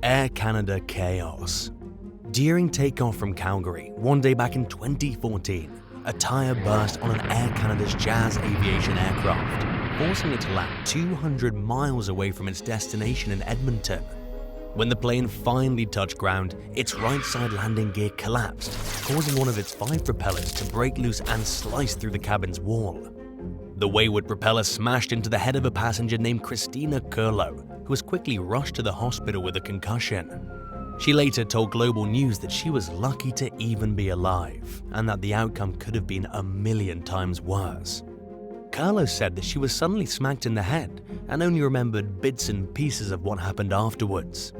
Air Canada chaos. During takeoff from Calgary, one day back in 2014, a tire burst on an Air Canada's Jazz aviation aircraft, forcing it to land 200 miles away from its destination in Edmonton. When the plane finally touched ground, its right side landing gear collapsed, causing one of its 5 propellers to break loose and slice through the cabin's wall. The wayward propeller smashed into the head of a passenger named Christina Curlow, who was quickly rushed to the hospital with a concussion. She later told Global News that she was lucky to even be alive, and that the outcome could have been a million times worse. Curlow said that she was suddenly smacked in the head and only remembered bits and pieces of what happened afterwards.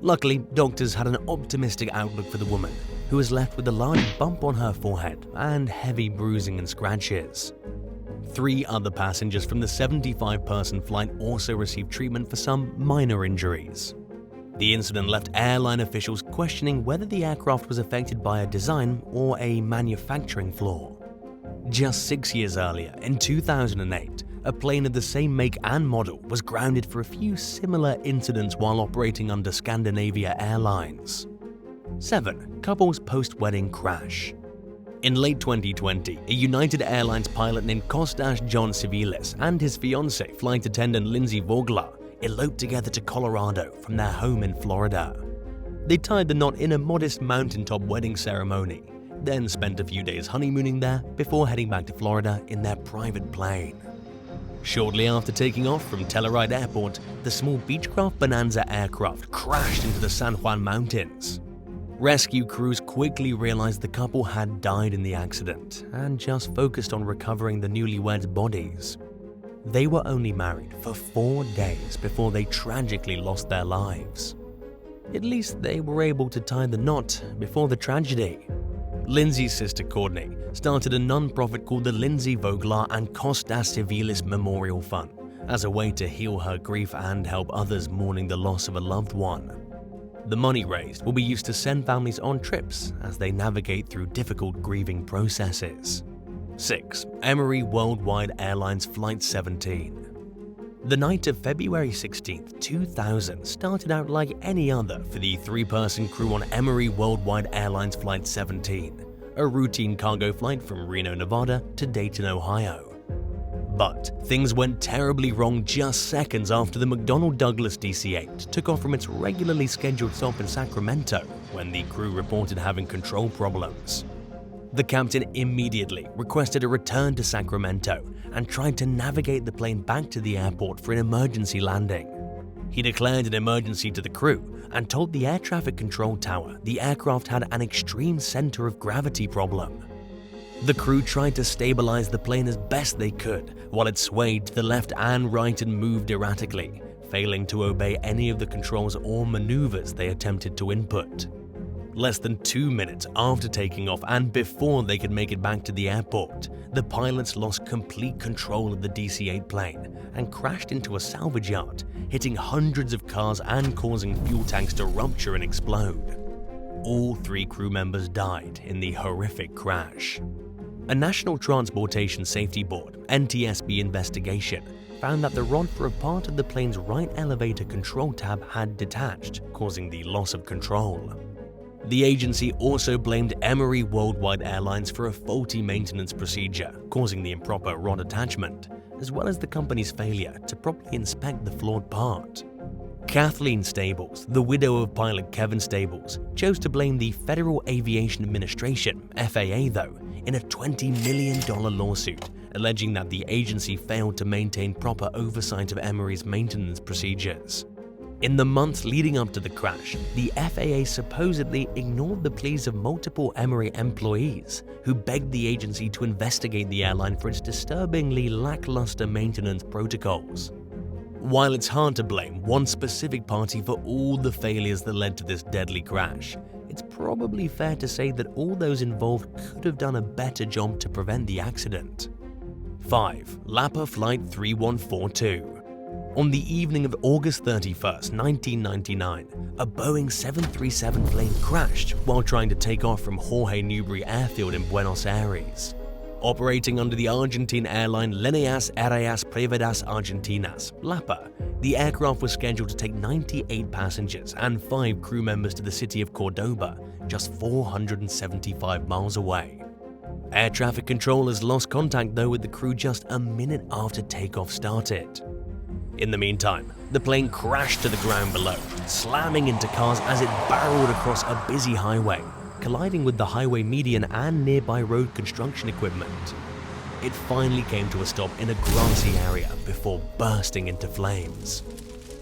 Luckily, doctors had an optimistic outlook for the woman, who was left with a large bump on her forehead and heavy bruising and scratches. 3 other passengers from the 75-person flight also received treatment for some minor injuries. The incident left airline officials questioning whether the aircraft was affected by a design or a manufacturing flaw. Just 6 years earlier, in 2008, a plane of the same make and model was grounded for a few similar incidents while operating under Scandinavia Airlines. 7. Couple's post-wedding crash. In late 2020, a United Airlines pilot named Kostas John Civilis and his fiancée, flight attendant Lindsay Vogler, eloped together to Colorado from their home in Florida. They tied the knot in a modest mountaintop wedding ceremony, then spent a few days honeymooning there before heading back to Florida in their private plane. Shortly after taking off from Telluride Airport, the small Beechcraft Bonanza aircraft crashed into the San Juan Mountains. Rescue crews quickly realized the couple had died in the accident and just focused on recovering the newlyweds' bodies. They were only married for 4 days before they tragically lost their lives. At least they were able to tie the knot before the tragedy. Lindsay's sister Courtney started a non-profit called the Lindsay Vogler and Kostas Civilis Memorial Fund as a way to heal her grief and help others mourning the loss of a loved one. The money raised will be used to send families on trips as they navigate through difficult grieving processes. 6. Emery Worldwide Airlines Flight 17. The night of February 16, 2000 started out like any other for the 3-person crew on Emery Worldwide Airlines Flight 17, a routine cargo flight from Reno, Nevada to Dayton, Ohio. But things went terribly wrong just seconds after the McDonnell Douglas DC-8 took off from its regularly scheduled stop in Sacramento when the crew reported having control problems. The captain immediately requested a return to Sacramento and tried to navigate the plane back to the airport for an emergency landing. He declared an emergency to the crew and told the air traffic control tower the aircraft had an extreme center of gravity problem. The crew tried to stabilize the plane as best they could while it swayed to the left and right and moved erratically, failing to obey any of the controls or maneuvers they attempted to input. Less than 2 minutes after taking off and before they could make it back to the airport, the pilots lost complete control of the DC-8 plane and crashed into a salvage yard, hitting hundreds of cars and causing fuel tanks to rupture and explode. All 3 crew members died in the horrific crash. A National Transportation Safety Board (NTSB) investigation found that the rod for a part of the plane's right elevator control tab had detached, causing the loss of control. The agency also blamed Emery Worldwide Airlines for a faulty maintenance procedure, causing the improper rod attachment, as well as the company's failure to properly inspect the flawed part. Kathleen Stables, the widow of pilot Kevin Stables, chose to blame the Federal Aviation Administration (FAA) though, in a $20 million lawsuit, alleging that the agency failed to maintain proper oversight of Emery's maintenance procedures. In the months leading up to the crash, the FAA supposedly ignored the pleas of multiple Emery employees who begged the agency to investigate the airline for its disturbingly lackluster maintenance protocols. While it's hard to blame one specific party for all the failures that led to this deadly crash, it's probably fair to say that all those involved could have done a better job to prevent the accident. 5. LAPA Flight 3142. On the evening of August 31, 1999, a Boeing 737 plane crashed while trying to take off from Jorge Newbery Airfield in Buenos Aires. Operating under the Argentine airline Líneas Aéreas Privadas Argentinas, LAPA, the aircraft was scheduled to take 98 passengers and 5 crew members to the city of Cordoba, just 475 miles away. Air traffic controllers lost contact though with the crew just a minute after takeoff started. In the meantime, the plane crashed to the ground below, slamming into cars as it barreled across a busy highway, colliding with the highway median and nearby road construction equipment. It finally came to a stop in a grassy area before bursting into flames.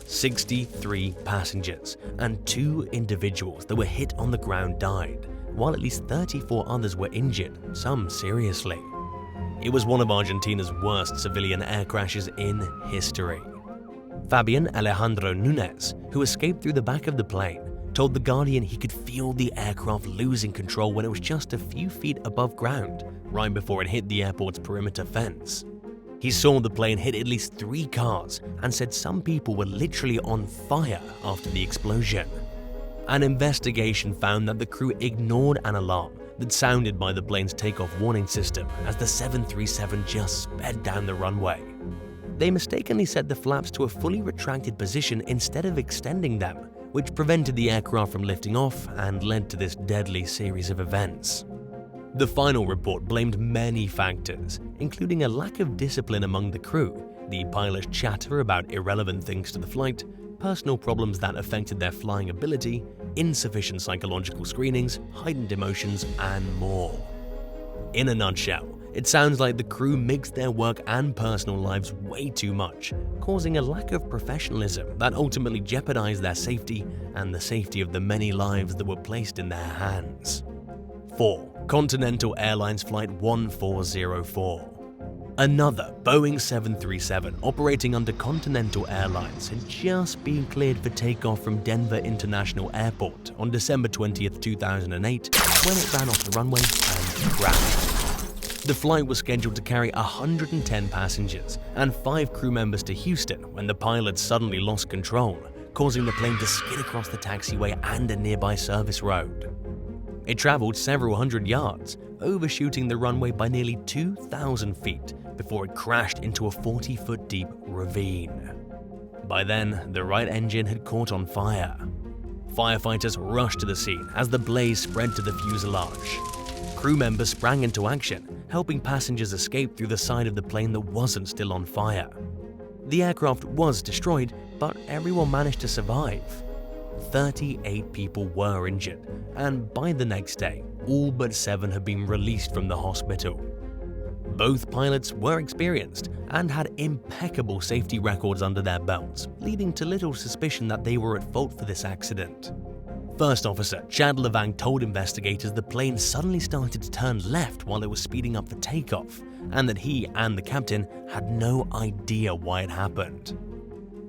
63 passengers and 2 individuals that were hit on the ground died, while at least 34 others were injured, some seriously. It was one of Argentina's worst civilian air crashes in history. Fabian Alejandro Núñez, who escaped through the back of the plane, told The Guardian he could feel the aircraft losing control when it was just a few feet above ground, right before it hit the airport's perimeter fence. He saw the plane hit at least 3 cars and said some people were literally on fire after the explosion. An investigation found that the crew ignored an alarm that sounded by the plane's takeoff warning system as the 737 just sped down the runway. They mistakenly set the flaps to a fully retracted position instead of extending them, which prevented the aircraft from lifting off and led to this deadly series of events. The final report blamed many factors, including a lack of discipline among the crew, the pilot's chatter about irrelevant things to the flight, personal problems that affected their flying ability, insufficient psychological screenings, heightened emotions, and more. In a nutshell, it sounds like the crew mixed their work and personal lives way too much, causing a lack of professionalism that ultimately jeopardized their safety and the safety of the many lives that were placed in their hands. 4. Continental Airlines Flight 1404. Another Boeing 737 operating under Continental Airlines had just been cleared for takeoff from Denver International Airport on December 20, 2008, when it ran off the runway and crashed. The flight was scheduled to carry 110 passengers and 5 crew members to Houston when the pilot suddenly lost control, causing the plane to skid across the taxiway and a nearby service road. It traveled several hundred yards, overshooting the runway by nearly 2,000 feet before it crashed into a 40-foot deep ravine. By then, the right engine had caught on fire. Firefighters rushed to the scene as the blaze spread to the fuselage. Crew members sprang into action, helping passengers escape through the side of the plane that wasn't still on fire. The aircraft was destroyed, but everyone managed to survive. 38 people were injured, and by the next day, all but 7 had been released from the hospital. Both pilots were experienced and had impeccable safety records under their belts, leading to little suspicion that they were at fault for this accident. First Officer Chad Levang told investigators the plane suddenly started to turn left while it was speeding up for takeoff, and that he and the captain had no idea why it happened.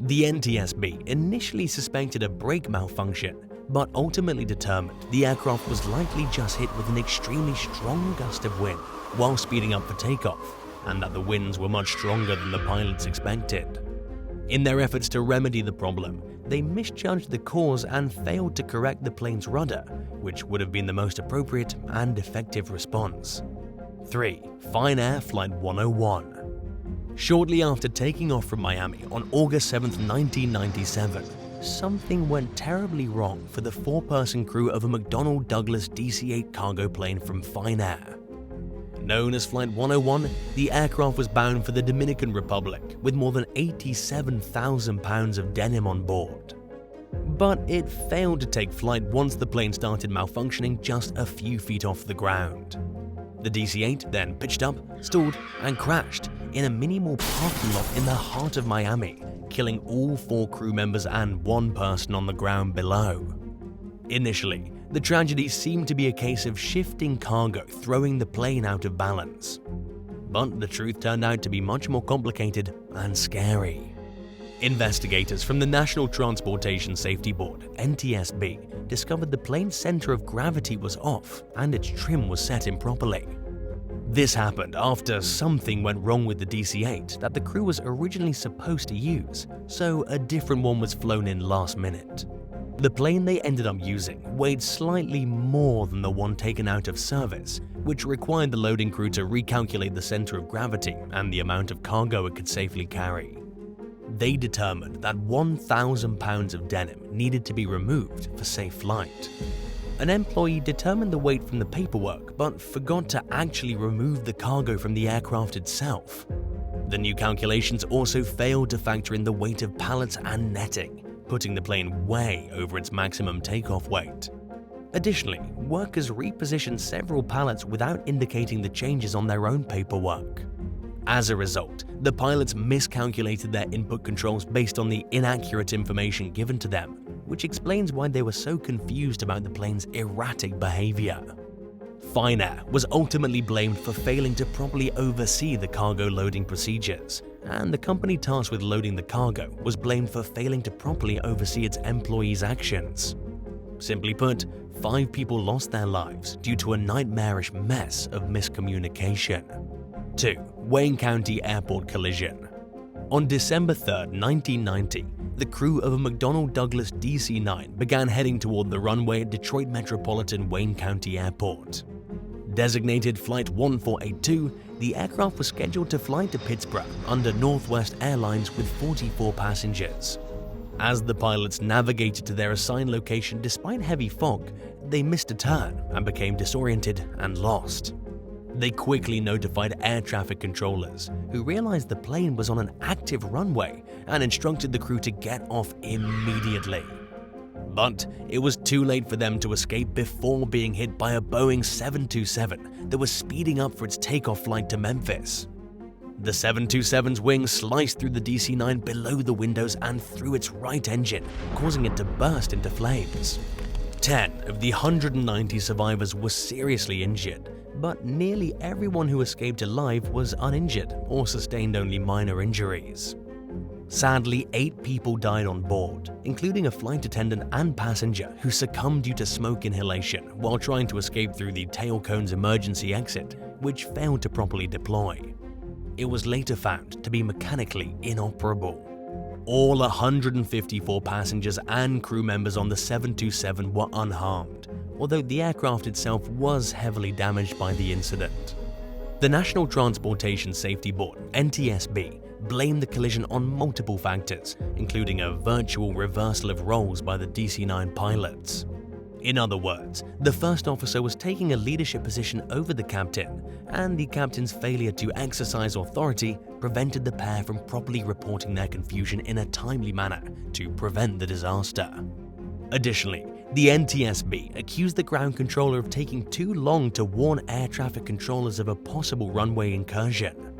The NTSB initially suspected a brake malfunction, but ultimately determined the aircraft was likely just hit with an extremely strong gust of wind while speeding up for takeoff, and that the winds were much stronger than the pilots expected. In their efforts to remedy the problem, they misjudged the cause and failed to correct the plane's rudder, which would have been the most appropriate and effective response. 3. Fine Air Flight 101. Shortly after taking off from Miami on August 7, 1997, something went terribly wrong for the 4-person crew of a McDonnell Douglas DC-8 cargo plane from Fine Air. Known as Flight 101, the aircraft was bound for the Dominican Republic with more than 87,000 pounds of denim on board. But it failed to take flight once the plane started malfunctioning just a few feet off the ground. The DC-8 then pitched up, stalled, and crashed in a mini-mall parking lot in the heart of Miami, killing all 4 crew members and 1 person on the ground below. Initially, the tragedy seemed to be a case of shifting cargo throwing the plane out of balance. But the truth turned out to be much more complicated and scary. Investigators from the National Transportation Safety Board, NTSB, discovered the plane's center of gravity was off and its trim was set improperly. This happened after something went wrong with the DC-8 that the crew was originally supposed to use, so a different one was flown in last minute. The plane they ended up using weighed slightly more than the one taken out of service, which required the loading crew to recalculate the center of gravity and the amount of cargo it could safely carry. They determined that 1,000 pounds of denim needed to be removed for safe flight. An employee determined the weight from the paperwork but forgot to actually remove the cargo from the aircraft itself. The new calculations also failed to factor in the weight of pallets and netting, putting the plane way over its maximum takeoff weight. Additionally, workers repositioned several pallets without indicating the changes on their own paperwork. As a result, the pilots miscalculated their input controls based on the inaccurate information given to them, which explains why they were so confused about the plane's erratic behavior. Finair was ultimately blamed for failing to properly oversee the cargo loading procedures, and the company tasked with loading the cargo was blamed for failing to properly oversee its employees' actions. Simply put, 5 people lost their lives due to a nightmarish mess of miscommunication. 2. Wayne County Airport collision. On December 3, 1990, the crew of a McDonnell Douglas DC-9 began heading toward the runway at Detroit Metropolitan Wayne County Airport. Designated Flight 1482, the aircraft was scheduled to fly to Pittsburgh under Northwest Airlines with 44 passengers. As the pilots navigated to their assigned location despite heavy fog, they missed a turn and became disoriented and lost. They quickly notified air traffic controllers, who realized the plane was on an active runway and instructed the crew to get off immediately. But it was too late for them to escape before being hit by a Boeing 727 that was speeding up for its takeoff flight to Memphis. The 727's wing sliced through the DC-9 below the windows and through its right engine, causing it to burst into flames. 10 of the 190 survivors were seriously injured, but nearly everyone who escaped alive was uninjured or sustained only minor injuries. Sadly, 8 people died on board, including a flight attendant and passenger who succumbed due to smoke inhalation while trying to escape through the tail cone's emergency exit, which failed to properly deploy. It was later found to be mechanically inoperable. All 154 passengers and crew members on the 727 were unharmed, although the aircraft itself was heavily damaged by the incident. The National Transportation Safety Board, NTSB, blamed the collision on multiple factors, including a virtual reversal of roles by the DC-9 pilots. In other words, the first officer was taking a leadership position over the captain, and the captain's failure to exercise authority prevented the pair from properly reporting their confusion in a timely manner to prevent the disaster. Additionally, the NTSB accused the ground controller of taking too long to warn air traffic controllers of a possible runway incursion.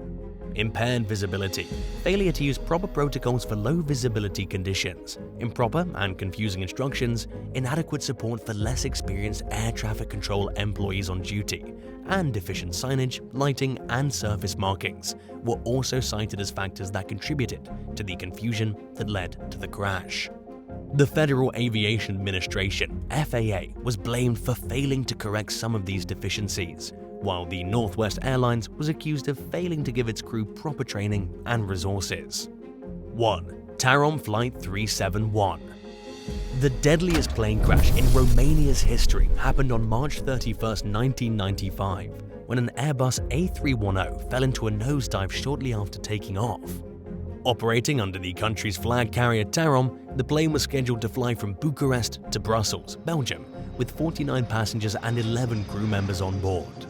Impaired visibility, failure to use proper protocols for low visibility conditions, improper and confusing instructions, inadequate support for less experienced air traffic control employees on duty, and deficient signage, lighting, and surface markings were also cited as factors that contributed to the confusion that led to the crash. The Federal Aviation Administration, FAA, was blamed for failing to correct some of these deficiencies, while the Northwest Airlines was accused of failing to give its crew proper training and resources. 1. Tarom Flight 371. The deadliest plane crash in Romania's history happened on March 31, 1995, when an Airbus A310 fell into a nosedive shortly after taking off. Operating under the country's flag carrier Tarom, the plane was scheduled to fly from Bucharest to Brussels, Belgium, with 49 passengers and 11 crew members on board.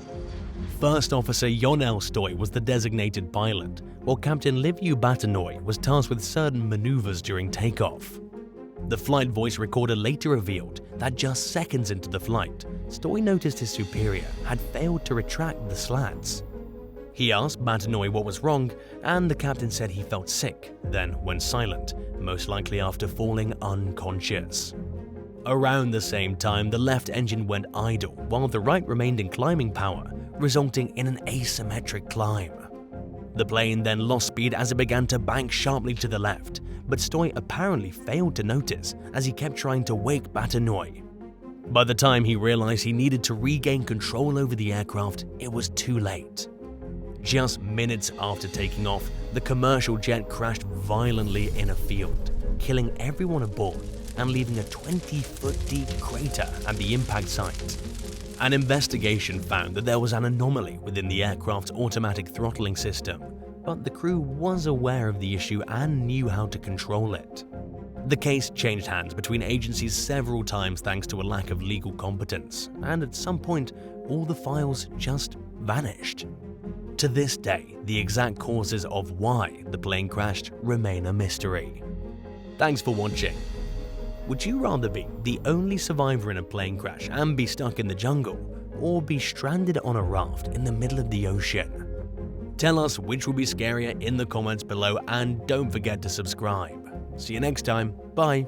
First Officer Ionel Stoy was the designated pilot, while Captain Liviu Batanoy was tasked with certain maneuvers during takeoff. The flight voice recorder later revealed that just seconds into the flight, Stoy noticed his superior had failed to retract the slats. He asked Batanoy what was wrong, and the captain said he felt sick, then went silent, most likely after falling unconscious. Around the same time, the left engine went idle while the right remained in climbing power, resulting in an asymmetric climb. The plane then lost speed as it began to bank sharply to the left, but Stoy apparently failed to notice as he kept trying to wake Batanoy. By the time he realized he needed to regain control over the aircraft, it was too late. Just minutes after taking off, the commercial jet crashed violently in a field, killing everyone aboard and leaving a 20-foot deep crater at the impact site. An investigation found that there was an anomaly within the aircraft's automatic throttling system, but the crew was aware of the issue and knew how to control it. The case changed hands between agencies several times thanks to a lack of legal competence, and at some point, all the files just vanished. To this day, the exact causes of why the plane crashed remain a mystery. Thanks for watching. Would you rather be the only survivor in a plane crash and be stuck in the jungle, or be stranded on a raft in the middle of the ocean? Tell us which will be scarier in the comments below, and don't forget to subscribe. See you next time. Bye.